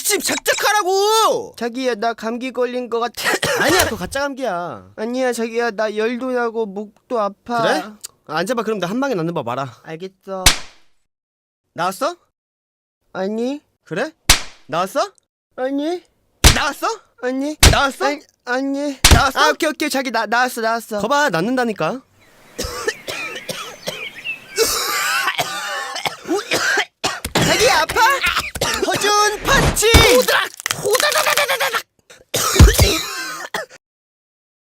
좀 작작하라고. 자기야 나 감기 걸린 거 같아. 아니야, 그거 가짜 감기야. 아니야 자기야 나 열도 나고 목도 아파. 그래? 앉아봐. 그럼 나 한 방에 낫는 법 알아. 알겠어. 나왔어? 아니 그래? 나왔어? 아니 나왔어? 아니 나왔어? 아니 나왔어? 아 오케이 자기 나왔어. 거봐, 낫는다니까.